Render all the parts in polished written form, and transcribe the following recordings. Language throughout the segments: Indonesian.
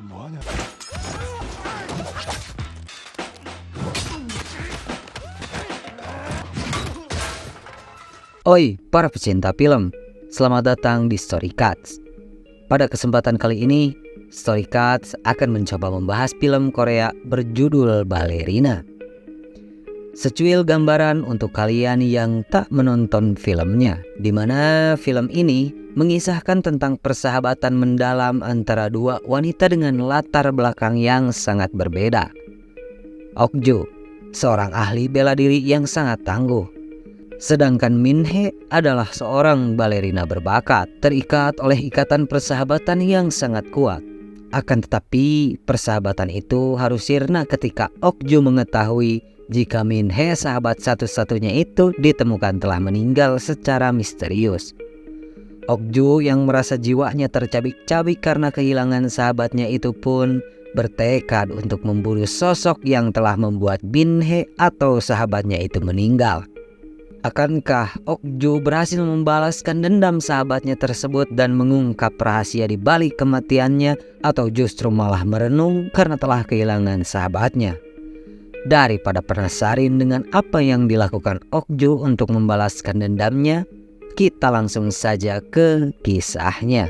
뭐하냐? Oi, para pecinta film, selamat datang di Story Cuts. Pada kesempatan kali ini, Story Cuts akan mencoba membahas film Korea berjudul Ballerina. Secuil gambaran untuk kalian yang tak menonton filmnya, di mana film ini mengisahkan tentang persahabatan mendalam antara dua wanita dengan latar belakang yang sangat berbeda. Ok-ju, seorang ahli bela diri yang sangat tangguh. Sedangkan Min-hee adalah seorang balerina berbakat, terikat oleh ikatan persahabatan yang sangat kuat. Akan tetapi, persahabatan itu harus sirna ketika Ok-ju mengetahui jika Min-hee sahabat satu-satunya itu ditemukan telah meninggal secara misterius. Ok-ju yang merasa jiwanya tercabik-cabik karena kehilangan sahabatnya itu pun bertekad untuk memburu sosok yang telah membuat Min-hee atau sahabatnya itu meninggal. Akankah Ok-ju berhasil membalaskan dendam sahabatnya tersebut dan mengungkap rahasia di balik kematiannya, atau justru malah merenung karena telah kehilangan sahabatnya? Daripada penasaran dengan apa yang dilakukan Ok-ju untuk membalaskan dendamnya, kita langsung saja ke kisahnya.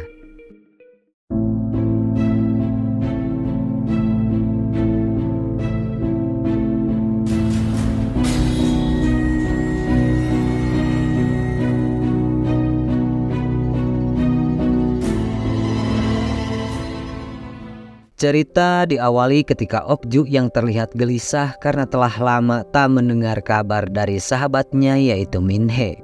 Cerita diawali ketika Ok-ju yang terlihat gelisah karena telah lama tak mendengar kabar dari sahabatnya yaitu Min-hee.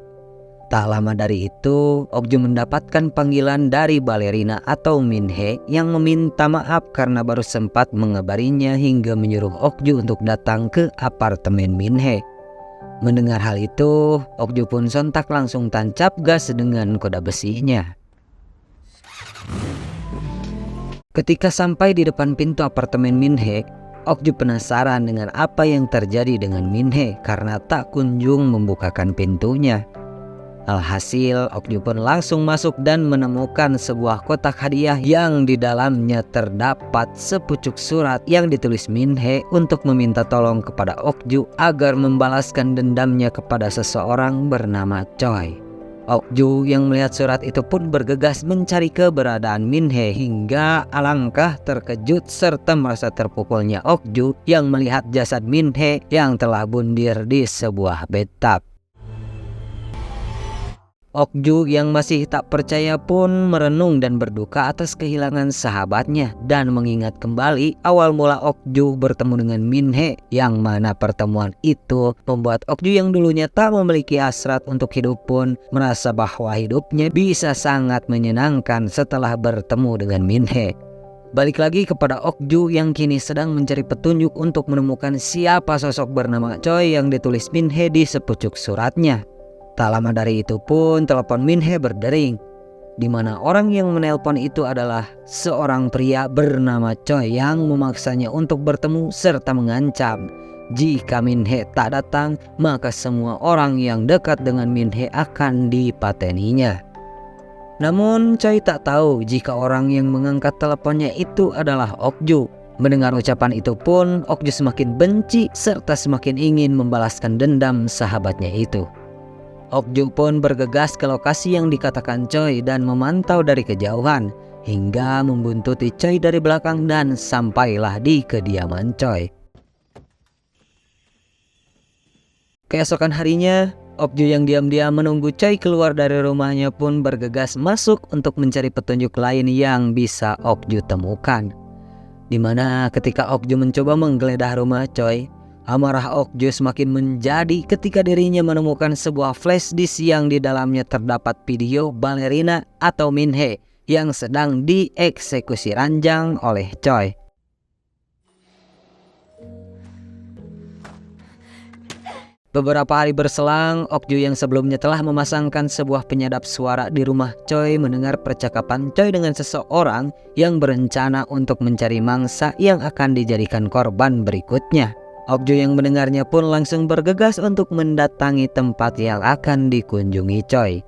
Tak lama dari itu, Ok-ju mendapatkan panggilan dari balerina atau Min-hee yang meminta maaf karena baru sempat mengabarinya hingga menyuruh Ok-ju untuk datang ke apartemen Min-hee. Mendengar hal itu, Ok-ju pun sontak langsung tancap gas dengan kuda besinya. Ketika sampai di depan pintu apartemen Min-hee, Ok-ju penasaran dengan apa yang terjadi dengan Min-hee karena tak kunjung membukakan pintunya. Alhasil, Ok-ju pun langsung masuk dan menemukan sebuah kotak hadiah yang di dalamnya terdapat sepucuk surat yang ditulis Min-hee untuk meminta tolong kepada Ok-ju agar membalaskan dendamnya kepada seseorang bernama Choi. Ok-ju yang melihat surat itu pun bergegas mencari keberadaan Min-hee hingga alangkah terkejut serta merasa terpukulnya Ok-ju yang melihat jasad Min-hee yang telah bundir di sebuah bathtub. Ok-ju yang masih tak percaya pun merenung dan berduka atas kehilangan sahabatnya dan mengingat kembali awal mula Ok-ju bertemu dengan Min-hee, yang mana pertemuan itu membuat Ok-ju yang dulunya tak memiliki hasrat untuk hidup pun merasa bahwa hidupnya bisa sangat menyenangkan setelah bertemu dengan Min-hee. Balik lagi kepada Ok-ju yang kini sedang mencari petunjuk untuk menemukan siapa sosok bernama Choi yang ditulis Min-hee di sepucuk suratnya. Tak lama dari itu pun telepon Min-hee berdering, di mana orang yang menelpon itu adalah seorang pria bernama Choi yang memaksanya untuk bertemu serta mengancam jika Min-hee tak datang maka semua orang yang dekat dengan Min-hee akan dipateninya. Namun Choi tak tahu jika orang yang mengangkat teleponnya itu adalah Ok-ju. Mendengar ucapan itu pun Ok-ju semakin benci serta semakin ingin membalaskan dendam sahabatnya itu. Ok-ju pun bergegas ke lokasi yang dikatakan Choi dan memantau dari kejauhan hingga membuntuti Choi dari belakang dan sampailah di kediaman Choi. Keesokan harinya, Ok-ju yang diam-diam menunggu Choi keluar dari rumahnya pun bergegas masuk untuk mencari petunjuk lain yang bisa Ok-ju temukan. Dimana ketika Ok-ju mencoba menggeledah rumah Choi, amarah Ok-ju semakin menjadi ketika dirinya menemukan sebuah flash disk yang di dalamnya terdapat video balerina atau Min-hee yang sedang dieksekusi ranjang oleh Choi. Beberapa hari berselang, Ok-ju yang sebelumnya telah memasangkan sebuah penyadap suara di rumah Choi mendengar percakapan Choi dengan seseorang yang berencana untuk mencari mangsa yang akan dijadikan korban berikutnya. Ok-ju yang mendengarnya pun langsung bergegas untuk mendatangi tempat yang akan dikunjungi Choi.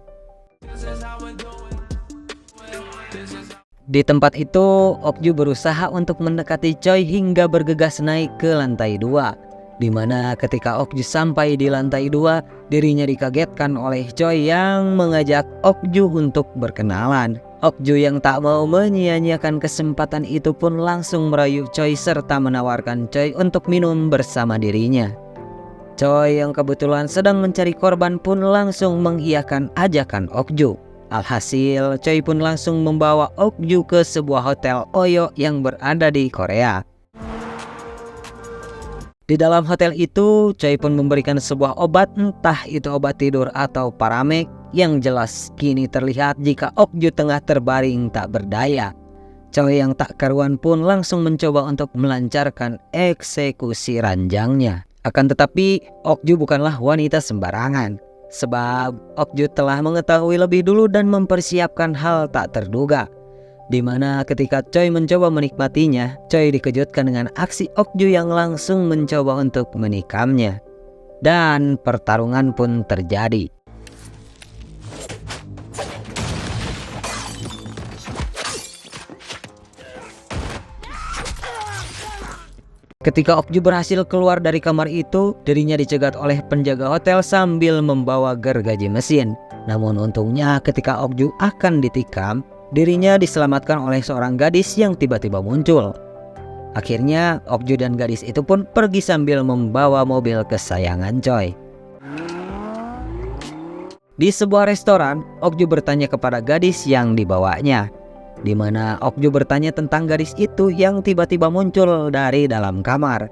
Di tempat itu, Okju berusaha untuk mendekati Choi hingga bergegas naik ke lantai 2. Di mana ketika Okju sampai di lantai 2, dirinya dikagetkan oleh Choi yang mengajak Okju untuk berkenalan. Okju yang tak mau menyia-nyiakan kesempatan itu pun langsung merayu Choi serta menawarkan Choi untuk minum bersama dirinya. Choi yang kebetulan sedang mencari korban pun langsung mengiyakan ajakan Okju. Alhasil, Choi pun langsung membawa Okju ke sebuah hotel Oyo yang berada di Korea. Di dalam hotel itu, Choi pun memberikan sebuah obat, entah itu obat tidur atau paramek, yang jelas kini terlihat jika Okju tengah terbaring tak berdaya. Choi yang tak karuan pun langsung mencoba untuk melancarkan eksekusi ranjangnya. Akan tetapi, Okju bukanlah wanita sembarangan. Sebab Okju telah mengetahui lebih dulu dan mempersiapkan hal tak terduga. Di mana ketika Choi mencoba menikmatinya, Choi dikejutkan dengan aksi Okju yang langsung mencoba untuk menikamnya. Dan pertarungan pun terjadi. Ketika Okju berhasil keluar dari kamar itu, dirinya dicegat oleh penjaga hotel sambil membawa gergaji mesin. Namun untungnya ketika Okju akan ditikam, dirinya diselamatkan oleh seorang gadis yang tiba-tiba muncul. Akhirnya Okju dan gadis itu pun pergi sambil membawa mobil kesayangan Choi. Di sebuah restoran, Okju bertanya kepada gadis yang dibawanya. Di mana Okju bertanya tentang gadis itu yang tiba-tiba muncul dari dalam kamar.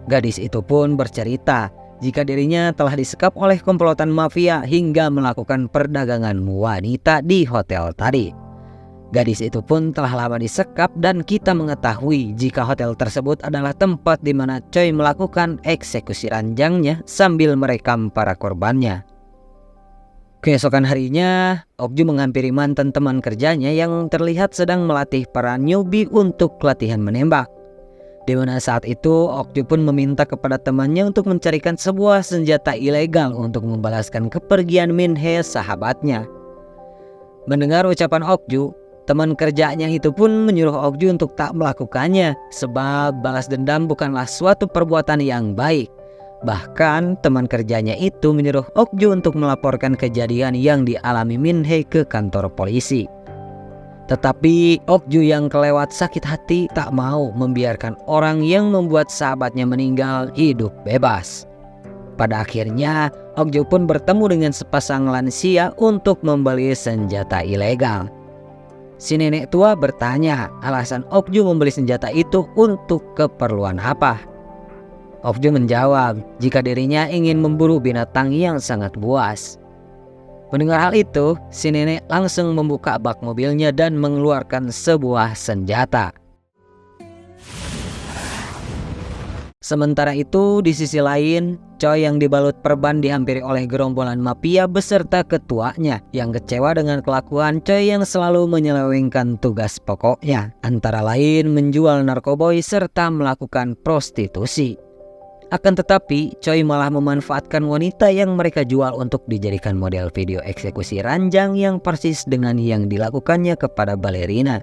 Gadis itu pun bercerita jika dirinya telah disekap oleh komplotan mafia hingga melakukan perdagangan wanita di hotel tadi. Gadis itu pun telah lama disekap dan kita mengetahui jika hotel tersebut adalah tempat di mana Choi melakukan eksekusi ranjangnya sambil merekam para korbannya. Keesokan harinya, Okju menghampiri mantan teman kerjanya yang terlihat sedang melatih para newbie untuk latihan menembak. Di mana saat itu, Okju pun meminta kepada temannya untuk mencarikan sebuah senjata ilegal untuk membalaskan kepergian Min-hee sahabatnya. Mendengar ucapan Okju, teman kerjanya itu pun menyuruh Okju untuk tak melakukannya, sebab balas dendam bukanlah suatu perbuatan yang baik. Bahkan teman kerjanya itu menyuruh Okju untuk melaporkan kejadian yang dialami Min-hee ke kantor polisi. Tetapi Okju yang kelewat sakit hati tak mau membiarkan orang yang membuat sahabatnya meninggal hidup bebas. Pada akhirnya Okju pun bertemu dengan sepasang lansia untuk membeli senjata ilegal. Si nenek tua bertanya alasan Okju membeli senjata itu untuk keperluan apa. Okju menjawab jika dirinya ingin memburu binatang yang sangat buas. Mendengar hal itu, si nenek langsung membuka bak mobilnya dan mengeluarkan sebuah senjata. Sementara itu, di sisi lain, Choi yang dibalut perban dihampiri oleh gerombolan mafia beserta ketuanya yang kecewa dengan kelakuan Choi yang selalu menyelewengkan tugas pokoknya, antara lain menjual narkoboy serta melakukan prostitusi. Akan tetapi, Choi malah memanfaatkan wanita yang mereka jual untuk dijadikan model video eksekusi ranjang yang persis dengan yang dilakukannya kepada balerina.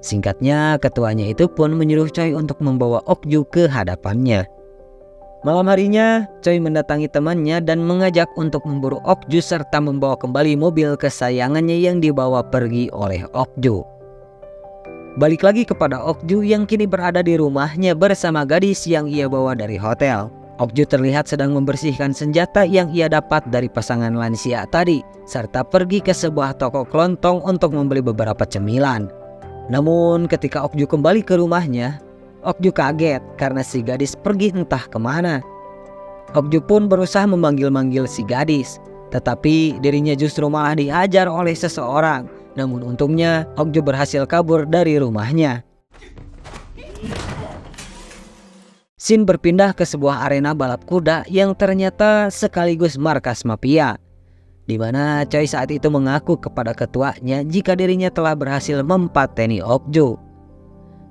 Singkatnya, ketuanya itu pun menyuruh Choi untuk membawa Okju ke hadapannya. Malam harinya, Choi mendatangi temannya dan mengajak untuk memburu Okju serta membawa kembali mobil kesayangannya yang dibawa pergi oleh Okju. Balik lagi kepada Okju yang kini berada di rumahnya bersama gadis yang ia bawa dari hotel. Okju terlihat sedang membersihkan senjata yang ia dapat dari pasangan lansia tadi, serta pergi ke sebuah toko kelontong untuk membeli beberapa cemilan. Namun ketika Okju kembali ke rumahnya, Okju kaget karena si gadis pergi entah kemana. Okju pun berusaha memanggil-manggil si gadis, tetapi dirinya justru malah dihajar oleh seseorang. Namun untungnya Okju berhasil kabur dari rumahnya. Scene berpindah ke sebuah arena balap kuda yang ternyata sekaligus markas mafia, di mana Choi saat itu mengaku kepada ketuanya jika dirinya telah berhasil mempateni Okju.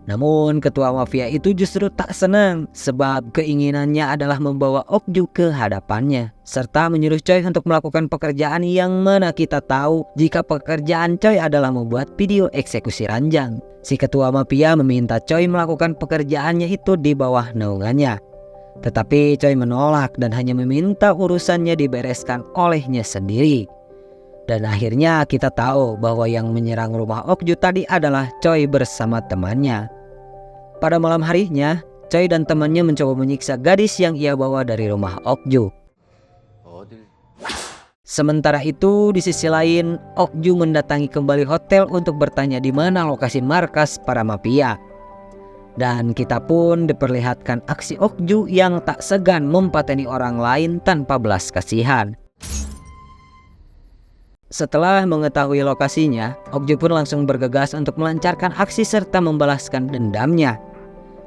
Namun ketua mafia itu justru tak senang sebab keinginannya adalah membawa Okju ke hadapannya serta menyuruh Choi untuk melakukan pekerjaan yang mana kita tahu jika pekerjaan Choi adalah membuat video eksekusi ranjang. Si ketua mafia meminta Choi melakukan pekerjaannya itu di bawah naungannya. Tetapi Choi menolak dan hanya meminta urusannya dibereskan olehnya sendiri. Dan akhirnya kita tahu bahwa yang menyerang rumah Okju tadi adalah Choi bersama temannya. Pada malam harinya, Choi dan temannya mencoba menyiksa gadis yang ia bawa dari rumah Okju. Sementara itu, di sisi lain, Okju mendatangi kembali hotel untuk bertanya di mana lokasi markas para mafia. Dan kita pun diperlihatkan aksi Okju yang tak segan mempateni orang lain tanpa belas kasihan. Setelah mengetahui lokasinya, Okju pun langsung bergegas untuk melancarkan aksi serta membalaskan dendamnya.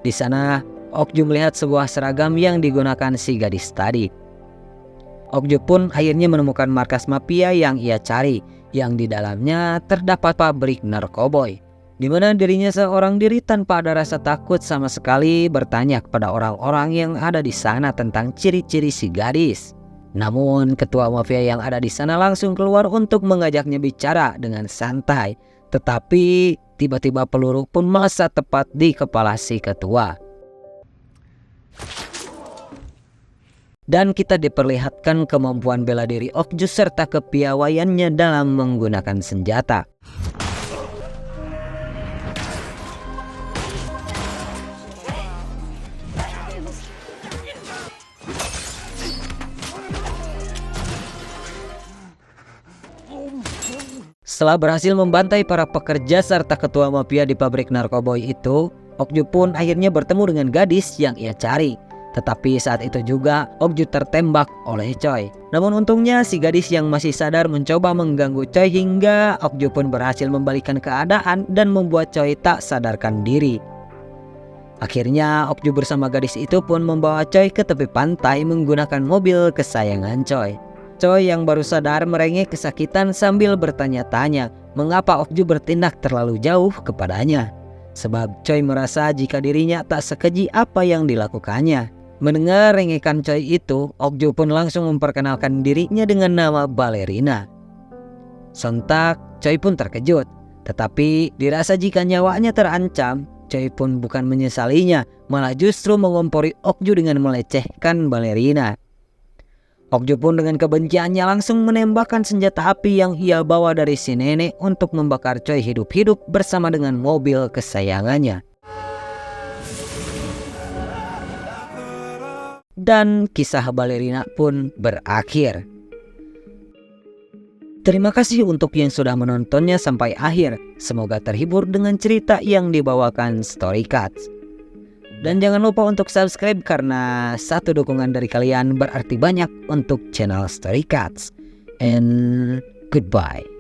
Di sana, Okju melihat sebuah seragam yang digunakan si gadis tadi. Okju pun akhirnya menemukan markas mafia yang ia cari, yang di dalamnya terdapat pabrik narkoboy, di mana dirinya seorang diri tanpa ada rasa takut sama sekali bertanya kepada orang-orang yang ada di sana tentang ciri-ciri si gadis. Namun ketua mafia yang ada di sana langsung keluar untuk mengajaknya bicara dengan santai. Tetapi tiba-tiba peluru pun melesat tepat di kepala si ketua. Dan kita diperlihatkan kemampuan bela diri Okju serta kepiawaiannya dalam menggunakan senjata. Setelah berhasil membantai para pekerja serta ketua mafia di pabrik narkoboy itu, Okju pun akhirnya bertemu dengan gadis yang ia cari. Tetapi saat itu juga Okju tertembak oleh Choi. Namun untungnya si gadis yang masih sadar mencoba mengganggu Choi hingga Okju pun berhasil membalikan keadaan dan membuat Choi tak sadarkan diri. Akhirnya Okju bersama gadis itu pun membawa Choi ke tepi pantai menggunakan mobil kesayangan Choi. Choi yang baru sadar merengek kesakitan sambil bertanya-tanya mengapa Okju bertindak terlalu jauh kepadanya. Sebab Choi merasa jika dirinya tak sekeji apa yang dilakukannya. Mendengar rengekan Choi itu, Okju pun langsung memperkenalkan dirinya dengan nama Balerina. Sontak Choi pun terkejut, tetapi dirasa jika nyawanya terancam, Choi pun bukan menyesalinya, malah justru mengompori Okju dengan melecehkan Balerina. Okju pun dengan kebenciannya langsung menembakkan senjata api yang ia bawa dari si nenek untuk membakar Choi hidup-hidup bersama dengan mobil kesayangannya. Dan kisah Balerina pun berakhir. Terima kasih untuk yang sudah menontonnya sampai akhir. Semoga terhibur dengan cerita yang dibawakan Story Cats. Dan jangan lupa untuk subscribe karena satu dukungan dari kalian berarti banyak untuk channel Story Cats. And goodbye.